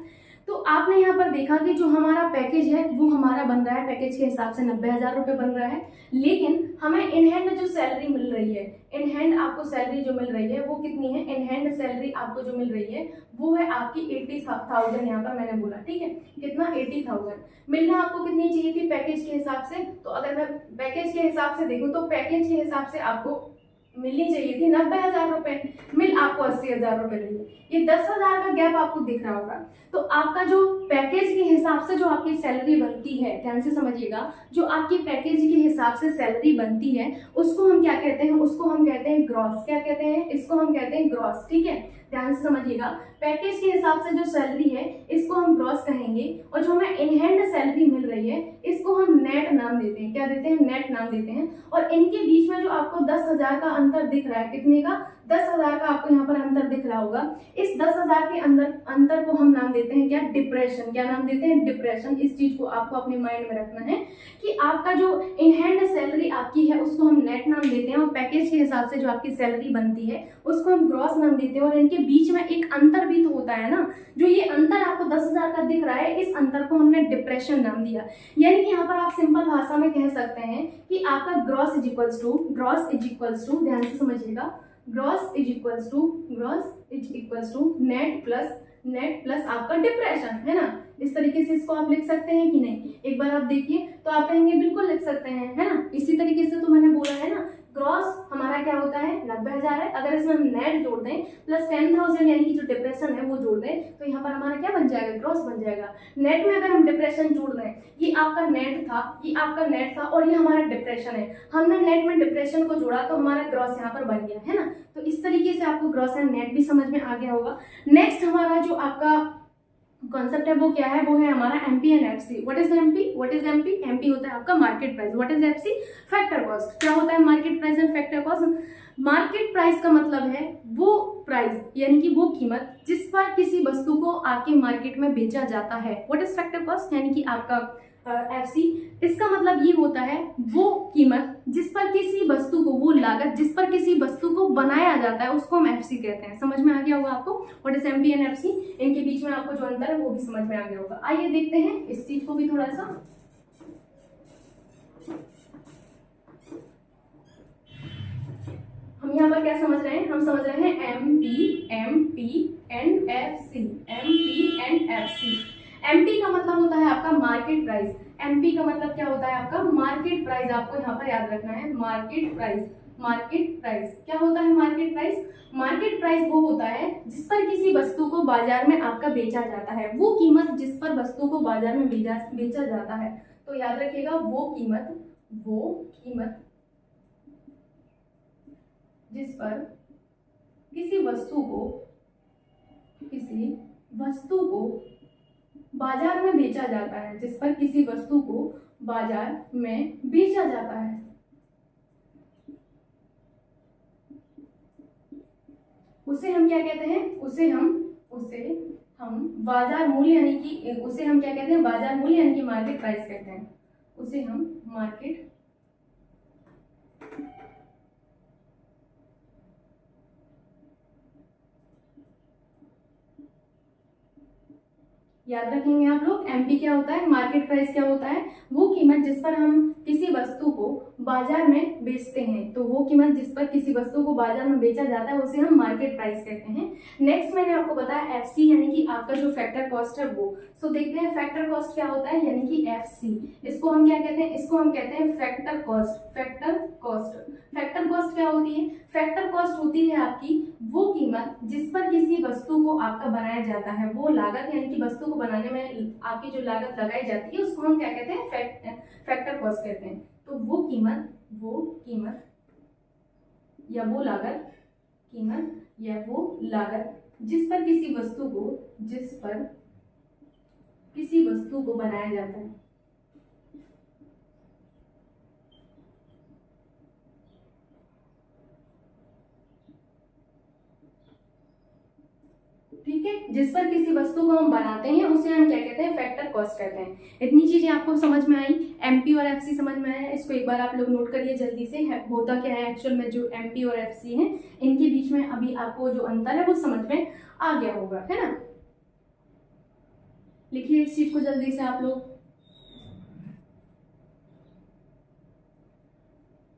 [SPEAKER 1] तो आपने यहाँ पर देखा कि जो हमारा पैकेज है वो हमारा बन रहा है, पैकेज के हिसाब से 90,000 रुपए बन रहा है, लेकिन हमें इन हैंड जो सैलरी मिल रही है, इन हैंड आपको सैलरी जो मिल रही है वो कितनी है? इन हैंड सैलरी आपको जो मिल रही है वो है आपकी 80,000। यहाँ पर मैंने बोला, ठीक है, कितना? 80,000 मिलना आपको कितनी चाहिए थी पैकेज के हिसाब से? तो अगर मैं पैकेज के हिसाब से देखूँ तो पैकेज के हिसाब से आपको मिलनी चाहिए थी 90,000 रुपए, मिल आपको 80,000 रुपए रही है। ये 10,000 का गैप आपको दिख रहा होगा। तो आपका जो पैकेज के हिसाब से जो आपकी सैलरी बनती है, ध्यान से समझिएगा, जो आपकी पैकेज के हिसाब से सैलरी बनती है उसको हम क्या कहते हैं? उसको हम कहते हैं ग्रॉस। क्या कहते हैं? इसको हम कहते हैं ग्रॉस। ठीक है, ध्यान से समझिएगा, पैकेज के हिसाब से जो सैलरी है इसको हम ग्रॉस कहेंगे, और जो हमें इन हैंड सैलरी मिल रही है इसको हम नेट नाम देते हैं। क्या देते हैं? नेट नाम देते हैं। और इनके बीच में जो आपको 10,000 का अंतर दिख रहा है, कितने का? 10,000 का आपको यहाँ पर अंतर दिख रहा होगा। इस 10,000 के अंतर को हम नाम देते हैं क्या? डिप्रेशन। क्या नाम देते हैं? डिप्रेशन। इस चीज को आपको अपने माइंड में रखना है कि आपका जो इन हैंड सैलरी आपकी है उसको हम नेट नाम देते हैं, और पैकेज के हिसाब से जो आपकी सैलरी बनती है उसको हम ग्रॉस नाम देते हैं। और इनके बीच में एक अंतर भी तो होता है ना, जो ये अंतर आपको 10,000 का दिख रहा है, इस अंतर को हमने डिप्रेशन नाम दिया। यानी कि यहाँ पर आप सिंपल भाषा में कह सकते हैं कि आपका ग्रॉस इज इक्वल्स टू, ध्यान से समझिएगा, gross is equals to net plus net plus आपका डिप्रेशन, है ना। इस तरीके से इसको आप लिख सकते हैं कि नहीं, एक बार आप देखिए तो आप कहेंगे बिल्कुल लिख सकते हैं, है ना। इसी तरीके से तो मैंने बोला है ना, ग्रॉस हमारा क्या होता है 90,000 है, अगर इसमें हम नेट जोड़ दें प्लस 10,000 यानी कि जो डिप्रेशन है वो जोड़ दें तो यहाँ पर हमारा क्या बन जाएगा, ग्रॉस बन जाएगा। नेट में अगर हम डिप्रेशन जोड़ दें, ये आपका नेट था, ये आपका नेट था और ये हमारा डिप्रेशन है, हमने नेट में डिप्रेशन को जोड़ा तो हमारा ग्रॉस यहाँ पर बन गया, है ना। तो इस तरीके से आपको ग्रॉस एंड नेट भी समझ में आ गया होगा। नेक्स्ट हमारा जो आपका कॉन्सेप्ट है वो क्या है, वो है हमारा MP and FC. What is MP, what is MP? MP होता है आपका market price, what is FC? Factor cost. क्या होता है market price and factor cost? Market price का मतलब है वो प्राइस यानी कि वो कीमत जिस पर किसी वस्तु को आपके मार्केट में बेचा जाता है। व्हाट इज फैक्टर कॉस्ट यानी कि आपका एफसी, इसका मतलब ये होता है वो कीमत जिस पर किसी वस्तु को, वो लागत जिस पर किसी वस्तु को बनाया जाता है उसको हम एफसी कहते हैं। समझ में आ गया होगा आपको what is MP and FC, इनके बीच में आपको जो अंतर है वो भी समझ में आ गया होगा। आइए देखते हैं इस चीज को भी थोड़ा सा। हम यहाँ पर क्या समझ रहे हैं, हम समझ रहे हैं MP and FC, MP and FC. MP का मतलब होता है आपका मार्केट प्राइस, एमपी का मतलब क्या होता है आपका मार्केट प्राइस। आपको यहाँ पर याद रखना है मार्केट प्राइस। मार्केट प्राइस क्या होता है मार्केट प्राइस? मार्केट प्राइस वो होता है जिस पर किसी वस्तु को बाजार में आपका बेचा जाता है, वो कीमत जिस पर वस्तु को बाजार में बेचा जाता है। तो याद रखिएगा वो कीमत जिस पर किसी वस्तु को बाजार में बेचा जाता है, जिस पर किसी वस्तु को बाजार में बेचा जाता है, उसे हम क्या कहते हैं? उसे हम बाजार मूल्य यानी कि उसे हम क्या कहते हैं? बाजार मूल्य यानी कि मार्केट प्राइस कहते हैं। उसे हम मार्केट याद रखेंगे आप लोग। एमपी क्या होता है? मार्केट प्राइस क्या होता है? वो कीमत जिस पर हम किसी वस्तु को बाजार में बेचते हैं, तो वो कीमत जिस पर किसी वस्तु को बाजार में बेचा जाता है उसे हम मार्केट प्राइस कहते हैं। नेक्स्ट मैंने आपको बताया एफसी यानी कि आपका जो फैक्टर कॉस्ट है वो। सो देखते हैं फैक्टर कॉस्ट क्या होता है यानी कि एफसी। इसको हम क्या कहते हैं? इसको हम कहते हैं फैक्टर कॉस्ट। फैक्टर कॉस्ट क्या होती है? फैक्टर कॉस्ट होती है आपकी वो कीमत जिस पर किसी वस्तु को आपका बनाया जाता है, वो लागत यानी कि वस्तु को बनाने में आपकी जो लागत लगाई जाती है उसको हम क्या कहते हैं? फैक्टर कॉस्ट कहते हैं। तो वो कीमत या वो लागत जिस पर किसी वस्तु को बनाया जाता है। ठीक है, जिस पर किसी वस्तु को हम बनाते हैं उसे हम क्या कहते हैं? फैक्टर कॉस्ट कहते हैं। इतनी चीजें आपको समझ में आई, एमपी और एफसी समझ में आया। इसको एक बार आप लोग नोट करिए जल्दी से। होता क्या है एक्चुअल में, जो एमपी और एफसी है इनके बीच में अभी आपको जो अंतर है वो समझ में आ गया होगा, है ना। लिखिए इस चीज को जल्दी से आप लोग।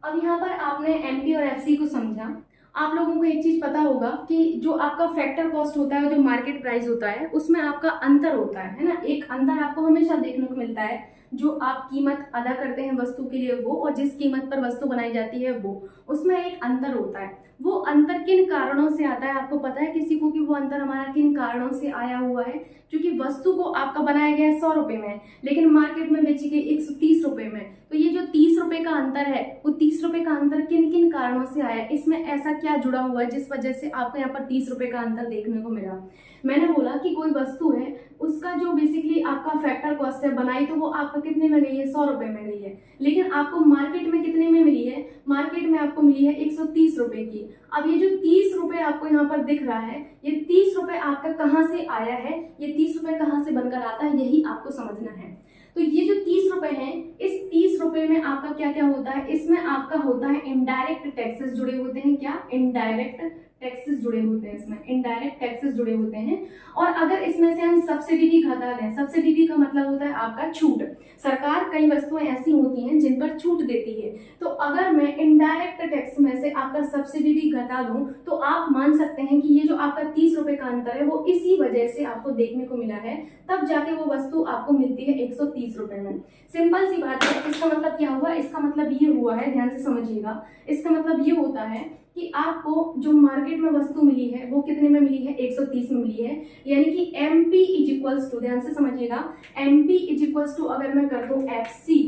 [SPEAKER 1] अब यहाँ पर आपने एमपी और एफसी को समझा। आप लोगों को एक चीज पता होगा कि जो आपका फैक्टर कॉस्ट होता है, जो मार्केट प्राइस होता है, उसमें आपका अंतर होता है ना। एक अंतर आपको हमेशा देखने को मिलता है, जो आप कीमत अदा करते हैं वस्तु के लिए वो, और जिस कीमत पर वस्तु बनाई जाती है वो, उसमें एक अंतर होता है। वो अंतर किन कारणों से आता है आपको पता है किसी को कि वो अंतर हमारा किन कारणों से आया हुआ है? क्योंकि वस्तु को आपका बनाया गया है 100 रुपए में, लेकिन मार्केट में बेची गई 130 रुपए में। तो ये जो 30 रुपए का अंतर है, वो 30 रुपए का अंतर किन किन कारणों से आया, इसमें ऐसा क्या जुड़ा हुआ है जिस वजह से आपको यहाँ पर 30 रुपए का अंतर देखने को मिला? मैंने बोला कि कोई वस्तु है, उसका जो बेसिकली आपका फैक्टर कॉस्ट है, बनाई तो वो आपका कितने में गई है? 100 रुपए में गई है, लेकिन आपको मार्केट में कितने में मिली है? मार्केट में आपको मिली है 130 रुपए की। अब ये जो 30 रुपए आपको यहाँ पर दिख रहा है, ये 30 रुपए आपका कहाँ से आया है? ये 30 रुपए कहाँ से बनकर आता है, यही आपको समझना है। तो ये जो 30 रुपए हैं, इस 30 रुपए में आपका क्या क्या होता है? इसमें आपका होता है इनडायरेक्ट टैक्सेस जुड़े होते हैं। क्या? इनडायरेक्ट टैक्सेस जुड़े होते हैं, इसमें इनडायरेक्ट टैक्सेस जुड़े होते हैं। और अगर इसमें से हम सब्सिडी भी घटा दें, सब्सिडी भी का मतलब होता है आपका छूट। सरकार कई वस्तुएं ऐसी होती हैं जिन पर छूट देती है, तो अगर मैं इनडायरेक्ट टैक्स में से आपका सब्सिडी भी घटा दूं तो आप मान सकते हैं कि ये जो आपका 30 रुपए का अंतर है वो इसी वजह से आपको देखने को मिला है, तब जाके वो वस्तु आपको मिलती है 130 रुपए में। सिंपल सी बात है। इसका मतलब क्या हुआ? इसका मतलब ये हुआ है, ध्यान से समझिएगा, इसका मतलब ये होता है कि आपको जो मार्केट में वस्तु मिली है वो कितने में मिली है? 130 में मिली है। यानी कि MP इज इक्वल्स टू, ध्यान से समझिएगा, MP इज इक्वल्स टू अगर मैं कर दूं FC,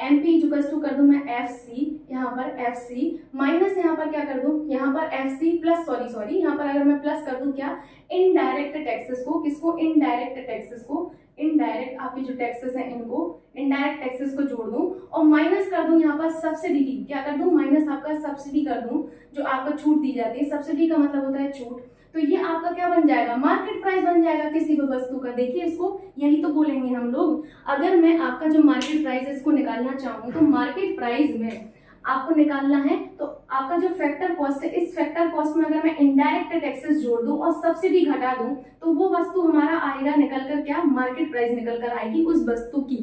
[SPEAKER 1] MP is equals to कर दूं मैं FC, यहाँ पर FC माइनस यहाँ पर क्या कर दूं, यहाँ पर FC प्लस सॉरी यहाँ पर अगर मैं प्लस कर दूं क्या, इनडायरेक्ट टैक्सेस को, किसको? इनडायरेक्ट टैक्सेस को, इनडायरेक्ट आपके जो टैक्सेस हैं इनको, इनडायरेक्ट टैक्सेस को जोड़ दूं और माइनस कर दूं यहाँ पर सब्सिडी की, क्या कर दूं? माइनस आपका सब्सिडी कर दूं, जो आपको छूट दी जाती है। सब्सिडी का मतलब होता है छूट। तो ये आपका क्या बन जाएगा? मार्केट प्राइस बन जाएगा किसी भी वस्तु का। देखिए इसको यही तो बोलेंगे हम लोग। अगर मैं आपका जो मार्केट प्राइस है इसको निकालना चाहूँ तो मार्केट प्राइस में आपको निकालना है तो आपका जो फैक्टर कॉस्ट है, इस फैक्टर कॉस्ट में अगर मैं इनडायरेक्ट टैक्सेस जोड़ दूं और सब्सिडी घटा दूं तो वो वस्तु हमारा आएगा निकल कर क्या? मार्केट प्राइस निकल कर आएगी उस वस्तु की।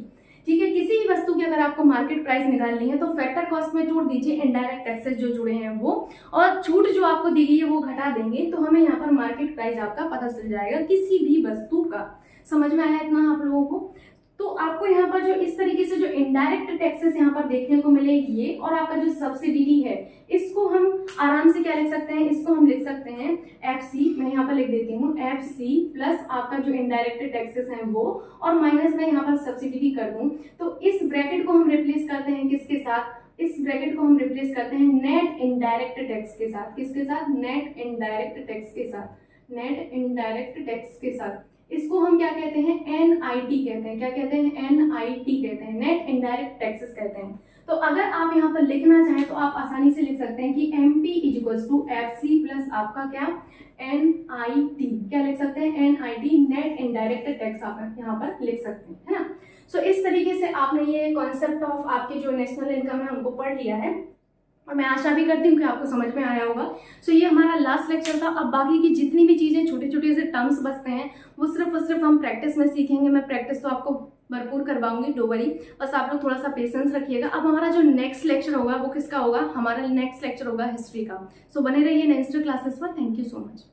[SPEAKER 1] ठीक है, किसी भी वस्तु की अगर आपको मार्केट प्राइस निकालनी है तो फैक्टर कॉस्ट में जोड़ दीजिए इनडायरेक्ट टैक्सेस जो जुड़े हैं वो, और छूट जो आपको दी गई है वो घटा देंगे तो हमें यहाँ पर मार्केट प्राइस आपका पता चल जाएगा किसी भी वस्तु का। समझ में आया इतना आप लोगों को? तो आपको यहाँ पर जो इस तरीके से जो इनडायरेक्ट टैक्सेस यहाँ पर देखने को मिले ये, और आपका जो सब्सिडी है इसको हम आराम से क्या लिख सकते हैं? इसको हम लिख सकते हैं FC, मैं यहाँ पर लिख देती हूँ FC प्लस आपका जो इनडायरेक्ट टैक्सेस हैं वो, और माइनस में यहाँ पर सब्सिडी कर दूं तो इस ब्रैकेट को हम रिप्लेस करते हैं किसके साथ? इस ब्रैकेट को हम रिप्लेस करते हैं नेट इनडायरेक्ट टैक्स के साथ। किसके साथ? नेट इनडायरेक्ट टैक्स के साथ, नेट इनडायरेक्ट टैक्स के साथ। इसको हम क्या कहते हैं? NIT कहते हैं। क्या कहते हैं? NIT कहते हैं, नेट इनडायरेक्ट टैक्सेस कहते हैं। तो अगर आप यहाँ पर लिखना चाहें तो आप आसानी से लिख सकते हैं कि MP is equals to FC plus आपका क्या? NIT, क्या लिख सकते हैं? NIT, नेट इनडायरेक्ट टैक्स आप यहाँ पर लिख सकते हैं, है ना। सो इस तरीके से आपने ये कॉन्सेप्ट ऑफ आपके जो नेशनल इनकम है उनको पढ़ लिया है और मैं आशा भी करती हूँ कि आपको समझ में आया होगा। सो ये हमारा लास्ट लेक्चर था। अब बाकी की जितनी भी चीज़ें छोटे छोटे से टर्म्स बचते हैं वो सिर्फ हम प्रैक्टिस में सीखेंगे। मैं प्रैक्टिस तो आपको भरपूर करवाऊंगी, डोंट वरी, बस आप लोग थोड़ा सा पेशेंस रखिएगा। अब हमारा जो नेक्स्ट लेक्चर होगा वो किसका होगा? हमारा नेक्स्ट लेक्चर होगा हिस्ट्री का। सो बने रहिए नेक्स्ट क्लासेस पर। Thank you so much.